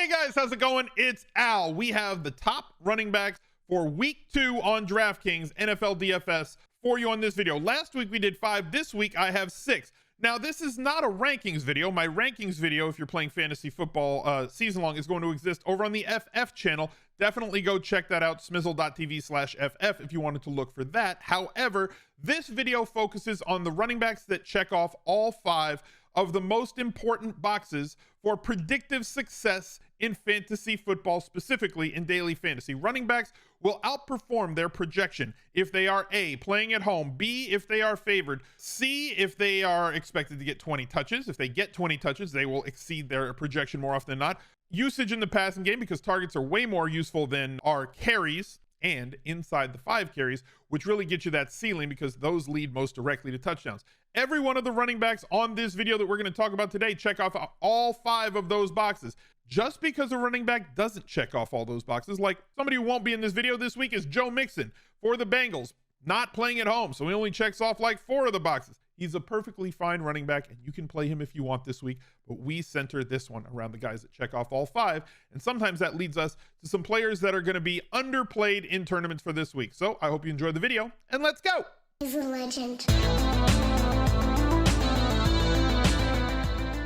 Hey guys, how's it going? It's Al. We have the top running backs for week 2 on DraftKings NFL DFS for you on this video. Last week we did 5. This week I have 6. Now this is not a rankings video. My rankings video, if you're playing fantasy football season long, is going to exist over on the FF channel. Definitely go check that out, smizzle.tv/FF if you wanted to look for that. However, this video focuses on the running backs that check off all 5 of the most important boxes for predictive success in fantasy football, specifically in daily fantasy. Running backs will outperform their projection if they are A, playing at home, B, if they are favored, C, if they are expected to get 20 touches. If they get 20 touches, they will exceed their projection more often than not. Usage in the passing game, because targets are way more useful than our carries, and inside the 5 carries, which really get you that ceiling because those lead most directly to touchdowns. Every one of the running backs on this video that we're going to talk about today check off all 5 of those boxes. Just because a running back doesn't check off all those boxes, like somebody who won't be in this video this week is Joe Mixon for the Bengals, not playing at home, so he only checks off like 4 of the boxes. He's a perfectly fine running back, and you can play him if you want this week, but we center this one around the guys that check off all 5, and sometimes that leads us to some players that are going to be underplayed in tournaments for this week. So I hope you enjoyed the video, and let's go! He's a legend.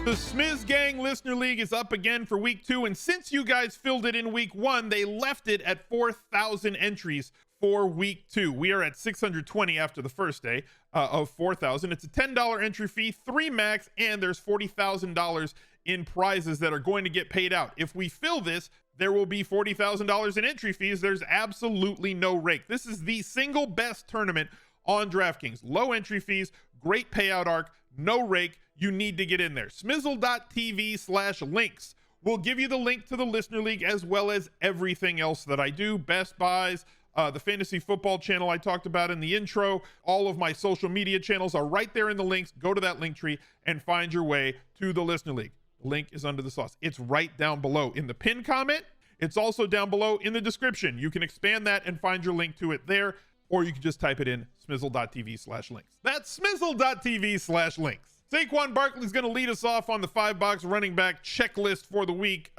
The Smiz Gang Listener League is up again for week 2, and since you guys filled it in week 1, they left it at 4,000 entries for week 2. We are at 620 after the first day of 4,000. It's a $10 entry fee, 3 max, and there's $40,000 in prizes that are going to get paid out. If we fill this, there will be $40,000 in entry fees. There's absolutely no rake. This is the single best tournament on DraftKings. Low entry fees, great payout arc, no rake. You need to get in there. Smizzle.tv/links will give you the link to the Listener League as well as everything else that I do. Best buys, the fantasy football channel I talked about in the intro. All of my social media channels are right there in the links. Go to that link tree and find your way to the Listener League. The link is under the sauce. It's right down below in the pinned comment. It's also down below in the description. You can expand that and find your link to it there, or you can just type it in smizzle.tv/links. That's smizzle.tv/links. Saquon Barkley is going to lead us off on the 5-box running back checklist for the week.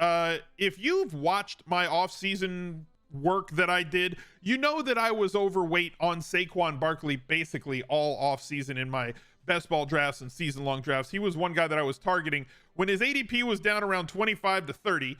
If you've watched my off-season work that I did, you know that I was overweight on Saquon Barkley basically all off-season in my best ball drafts and season-long drafts. He was one guy that I was targeting when his ADP was down around 25 to 30.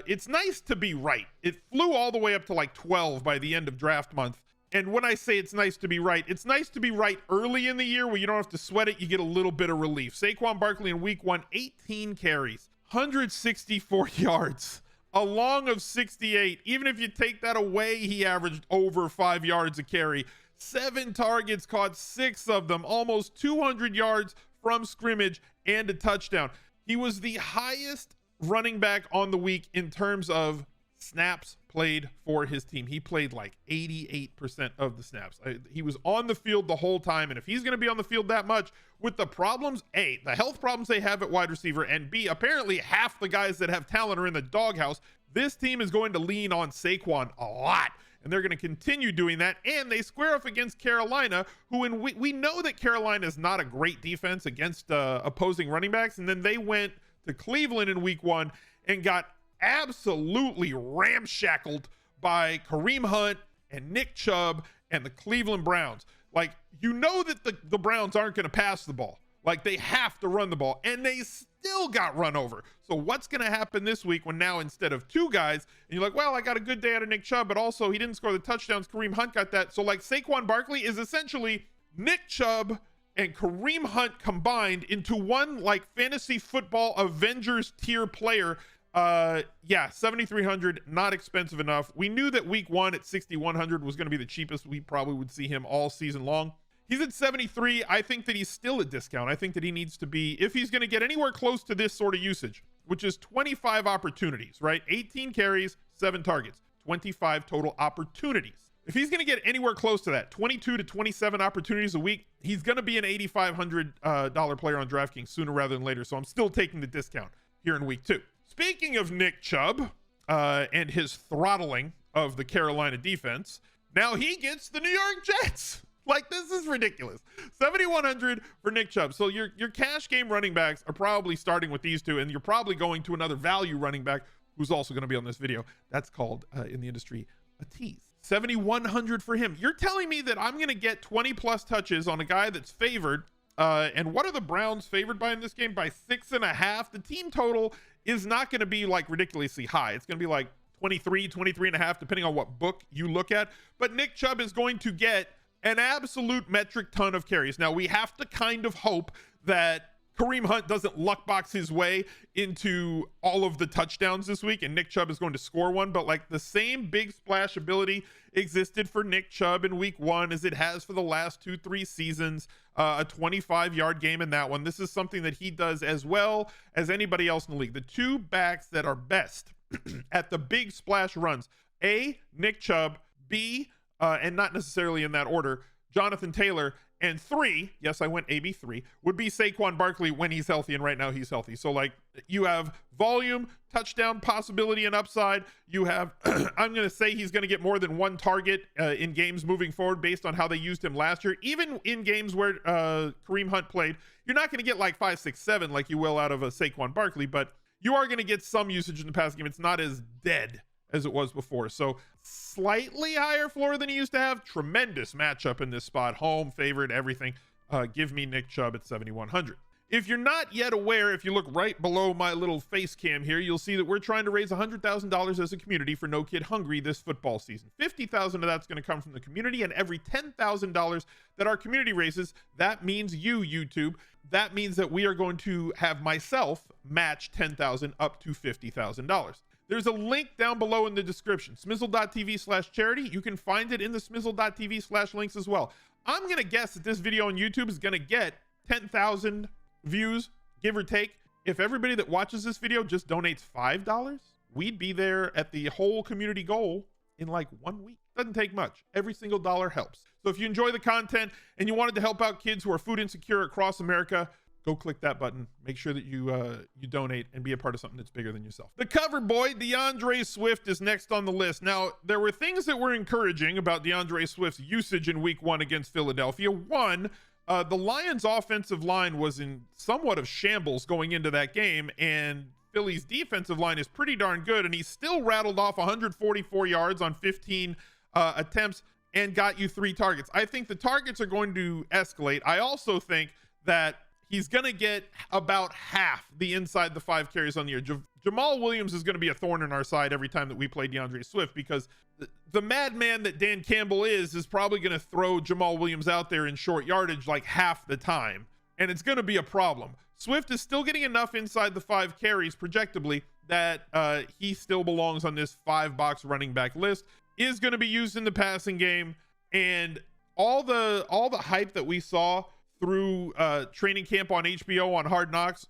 It's nice to be right. It flew all the way up to like 12 by the end of draft month. And when I say it's nice to be right, it's nice to be right early in the year where you don't have to sweat it. You get a little bit of relief. Saquon Barkley in week 1, 18 carries, 164 yards, a long of 68. Even if you take that away, he averaged over 5 yards a carry. 7 targets, caught 6 of them, almost 200 yards from scrimmage and a touchdown. He was the highest running back on the week in terms of snaps played for his team. He played like 88% of the snaps. He was on the field the whole time, and if he's going to be on the field that much with the problems, A, the health problems they have at wide receiver, and B, apparently half the guys that have talent are in the doghouse, this team is going to lean on Saquon a lot, and they're going to continue doing that. And they square off against Carolina, who we know that Carolina is not a great defense against opposing running backs, and then they went to Cleveland in week 1 and got absolutely ramshackled by Kareem Hunt and Nick Chubb and the Cleveland Browns. Like, you know that the Browns aren't going to pass the ball. Like, they have to run the ball, and they still got run over. So what's going to happen this week when now instead of 2 guys, and you're like, well, I got a good day out of Nick Chubb, but also he didn't score the touchdowns. Kareem Hunt got that. So like Saquon Barkley is essentially Nick Chubb and Kareem Hunt combined into one like fantasy football Avengers tier player. Yeah, 7,300, not expensive enough. We knew that week 1 at 6,100 was going to be the cheapest we probably would see him all season long. He's at 73. I think that he's still a discount. I think that he needs to be, if he's going to get anywhere close to this sort of usage, which is 25 opportunities, right? 18 carries, 7 targets, 25 total opportunities. If he's going to get anywhere close to that, 22 to 27 opportunities a week, he's going to be an $8,500 player on DraftKings sooner rather than later. So I'm still taking the discount here in week 2. Speaking of Nick Chubb and his throttling of the Carolina defense, now he gets the New York Jets. Like, this is ridiculous. 7,100 for Nick Chubb. So your cash game running backs are probably starting with these two, and you're probably going to another value running back who's also going to be on this video. That's called in the industry a tease. 7,100 for him. You're telling me that I'm going to get 20 plus touches on a guy that's favored. And what are the Browns favored by in this game? By 6.5. The team total is not going to be like ridiculously high. It's going to be like 23.5, depending on what book you look at. But Nick Chubb is going to get an absolute metric ton of carries. Now, we have to kind of hope that Kareem Hunt doesn't luck box his way into all of the touchdowns this week, and Nick Chubb is going to score one. But like the same big splash ability existed for Nick Chubb in week 1 as it has for the last 2-3 seasons. A 25-yard game in that one. This is something that he does as well as anybody else in the league. The two backs that are best at the big splash runs, A, Nick Chubb, B, and not necessarily in that order, Jonathan Taylor, and 3, yes, I went AB3, would be Saquon Barkley when he's healthy, and right now he's healthy. So, like, you have volume, touchdown possibility, and upside. You have, I'm going to say he's going to get more than one target in games moving forward based on how they used him last year. Even in games where Kareem Hunt played, you're not going to get like 5, 6, 7 like you will out of a Saquon Barkley, but you are going to get some usage in the passing game. It's not as dead as it was before. So slightly higher floor than he used to have. Tremendous matchup in this spot. Home, favorite, everything. Give me Nick Chubb at 7,100. If you're not yet aware, if you look right below my little face cam here, you'll see that we're trying to raise $100,000 as a community for No Kid Hungry this football season. $50,000 of that's going to come from the community, and every $10,000 that our community raises, that means you, YouTube. That means that we are going to have myself match $10,000 up to $50,000. There's a link down below in the description, smizzle.tv/charity. You can find it in the smizzle.tv/links as well. I'm going to guess that this video on YouTube is going to get 10,000 views, give or take. If everybody that watches this video just donates $5, we'd be there at the whole community goal in like 1 week. Doesn't take much. Every single dollar helps. So if you enjoy the content and you wanted to help out kids who are food insecure across America, go click that button. Make sure that you donate and be a part of something that's bigger than yourself. The cover boy, DeAndre Swift, is next on the list. Now, there were things that were encouraging about DeAndre Swift's usage in week 1 against Philadelphia. One, the Lions' offensive line was in somewhat of shambles going into that game, and Philly's defensive line is pretty darn good, and he still rattled off 144 yards on 15 attempts and got you 3 targets. I think the targets are going to escalate. I also think that he's going to get about half the inside the 5 carries on the year. Jamal Williams is going to be a thorn in our side every time that we play DeAndre Swift, because the madman that Dan Campbell is probably going to throw Jamal Williams out there in short yardage like half the time, and it's going to be a problem. Swift is still getting enough inside the 5 carries projectably that he still belongs on this 5-box running back list, is going to be used in the passing game, and all the hype that we saw through training camp on HBO on Hard Knocks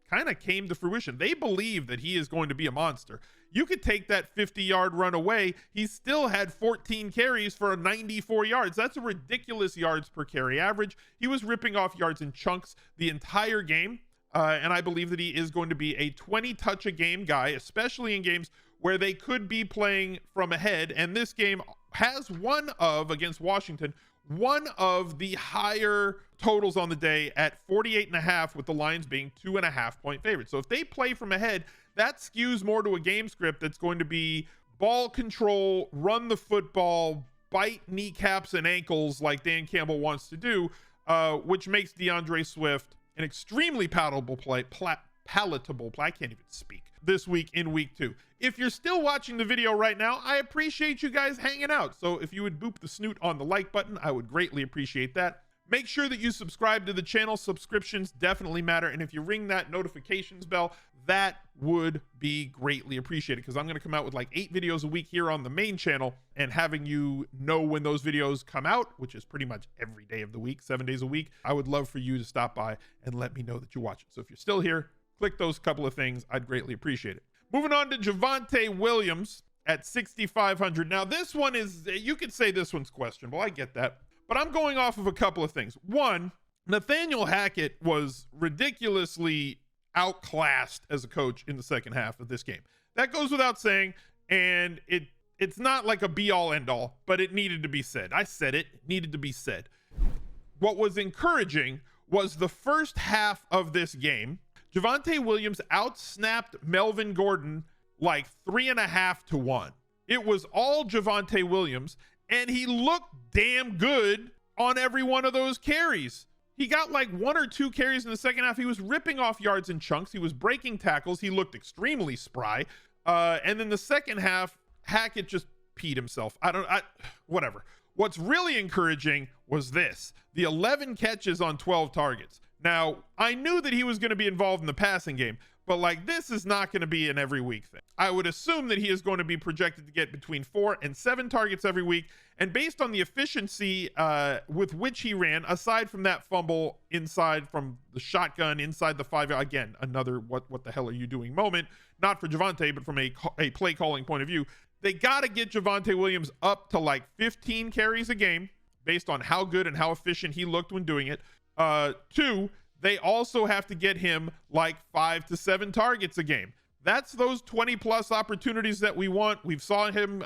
kind of came to fruition. They believe that he is going to be a monster. You could take that 50-yard run away. He still had 14 carries for 94 yards. That's a ridiculous yards per carry average. He was ripping off yards in chunks the entire game. And I believe that he is going to be a 20-touch-a-game guy, especially in games where they could be playing from ahead. And this game has against Washington, one of the higher totals on the day at 48.5, with the Lions being 2.5-point favorites. So if they play from ahead, that skews more to a game script that's going to be ball control, run the football, bite kneecaps and ankles like Dan Campbell wants to do, which makes DeAndre Swift an extremely palatable play. I can't even speak this week in week 2. If you're still watching the video right now, I appreciate you guys hanging out. So if you would boop the snoot on the like button, I would greatly appreciate that. Make sure that you subscribe to the channel. Subscriptions definitely matter. And if you ring that notifications bell, that would be greatly appreciated, because I'm going to come out with like 8 videos a week here on the main channel, and having you know when those videos come out, which is pretty much every day of the week, 7 days a week, I would love for you to stop by and let me know that you watch it. So if you're still here, click those couple of things. I'd greatly appreciate it. Moving on to Javante Williams at 6,500. Now, this one is, you could say this one's questionable. I get that. But I'm going off of a couple of things. One, Nathaniel Hackett was ridiculously outclassed as a coach in the second half of this game. That goes without saying, and it's not like a be-all, end-all, but it needed to be said. I said it needed to be said. What was encouraging was the first half of this game, Javante Williams outsnapped Melvin Gordon like 3.5 to 1. It was all Javante Williams, and he looked damn good on every one of those carries. He got like 1 or 2 carries in the second half. He was ripping off yards in chunks. He was breaking tackles. He looked extremely spry. And then the second half, Hackett just peed himself. Whatever. What's really encouraging was this: the 11 catches on 12 targets. Now, I knew that he was going to be involved in the passing game, but like, this is not going to be an every week thing. I would assume that he is going to be projected to get between 4 and 7 targets every week. And based on the efficiency with which he ran, aside from that fumble inside from the shotgun inside the 5, again, another what the hell are you doing moment, not for Javante, but from a play calling point of view, they got to get Javante Williams up to like 15 carries a game based on how good and how efficient he looked when doing it. 2, they also have to get him like 5 to 7 targets a game. That's those 20 plus opportunities that we want. We've saw him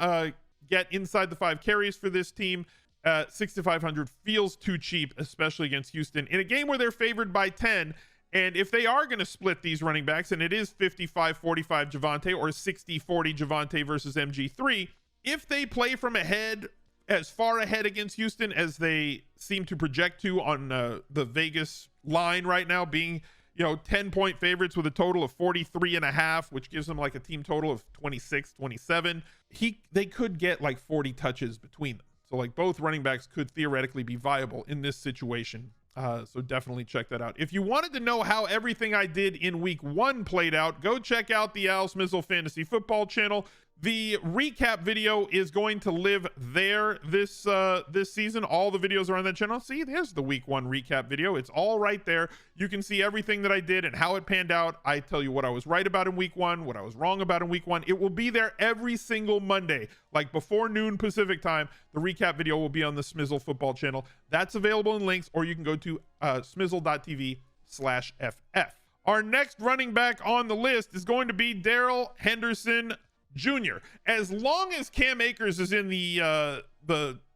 get inside the 5 carries for this team. 6,500 feels too cheap, especially against Houston in a game where they're favored by 10. And if they are going to split these running backs, and it is 55-45 Javante or 60-40 Javante versus MG3, if they play from ahead, as far ahead against Houston as they seem to project to on the Vegas line right now, being 10-point favorites with a total of 43.5, which gives them like a team total of 26-27, they could get like 40 touches between them. So like, both running backs could theoretically be viable in this situation. So definitely check that out. If you wanted to know how everything I did in week 1 played out, go check out the Al Smizzle Fantasy Football channel. The recap video is going to live there this season. All the videos are on that channel. See, there's the week 1 recap video. It's all right there. You can see everything that I did and how it panned out. I tell you what I was right about in week 1, what I was wrong about in week 1. It will be there every single Monday, like before noon Pacific time. The recap video will be on the Smizzle Football channel. That's available in links, or you can go to smizzle.tv/FF. Our next running back on the list is going to be Darrell Henderson Jr. As long as Cam Akers is in the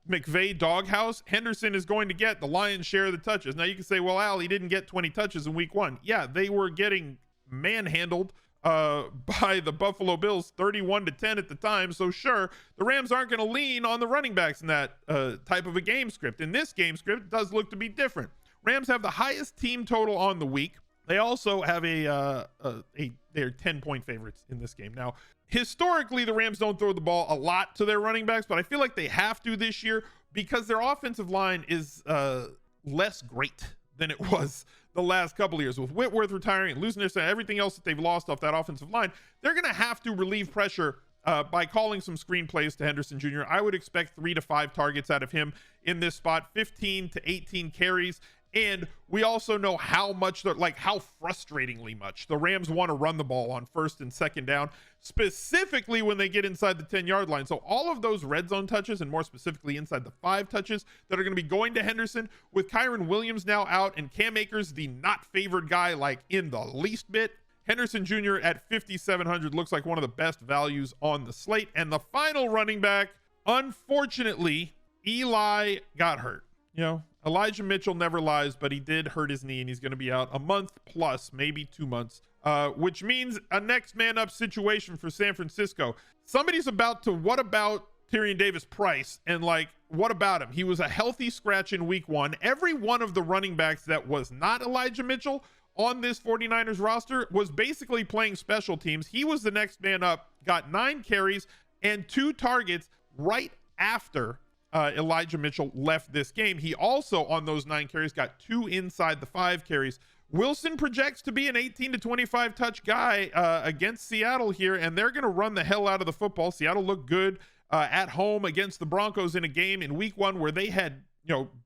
McVay doghouse, Henderson is going to get the lion's share of the touches. Now you can say, well, Al, he didn't get 20 touches in week 1. Yeah, they were getting manhandled by the Buffalo Bills 31-10 at the time. So sure, the Rams aren't going to lean on the running backs in that type of a game script. In this game script, it does look to be different. Rams have the highest team total on the week. They also have they're 10-point favorites in this game. Now, historically, the Rams don't throw the ball a lot to their running backs, but I feel like they have to this year because their offensive line is less great than it was the last couple of years. With Whitworth retiring and losing their center, everything else that they've lost off that offensive line, they're going to have to relieve pressure by calling some screen plays to Henderson Jr. I would expect 3 to 5 targets out of him in this spot, 15 to 18 carries. And we also know how frustratingly much the Rams want to run the ball on 1st and 2nd down, specifically when they get inside the 10-yard line. So all of those red zone touches, and more specifically inside the 5 touches that are going to be going to Henderson, with Kyren Williams now out and Cam Akers, the not favored guy, like in the least bit, Henderson Jr. at 5,700 looks like one of the best values on the slate. And the final running back, unfortunately, Eli got hurt. Elijah Mitchell never lies, but he did hurt his knee, and he's going to be out a month plus, maybe 2 months, which means a next man up situation for San Francisco. Somebody's about to, what about Tyrion Davis-Price? And what about him? He was a healthy scratch in week 1. Every one of the running backs that was not Elijah Mitchell on this 49ers roster was basically playing special teams. He was the next man up, got 9 carries and 2 targets right after Elijah Mitchell left this game. He also, on those 9 carries, got 2 inside the 5 carries. Wilson projects to be an 18 to 25 touch guy against Seattle here, and they're going to run the hell out of the football. Seattle looked good at home against the Broncos in a game in week 1 where they had,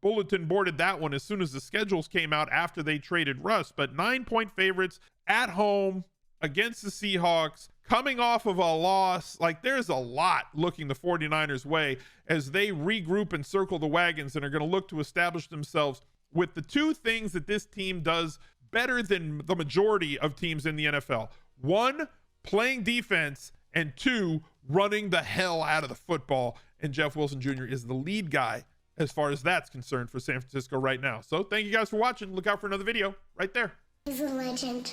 bulletin boarded that one as soon as the schedules came out after they traded Russ. But 9-point favorites at home against the Seahawks, coming off of a loss. There's a lot looking the 49ers way as they regroup and circle the wagons and are going to look to establish themselves with the 2 things that this team does better than the majority of teams in the NFL. 1, playing defense, and 2, running the hell out of the football. And Jeff Wilson Jr. is the lead guy as far as that's concerned for San Francisco right now. So thank you guys for watching. Look out for another video right there. He's a legend.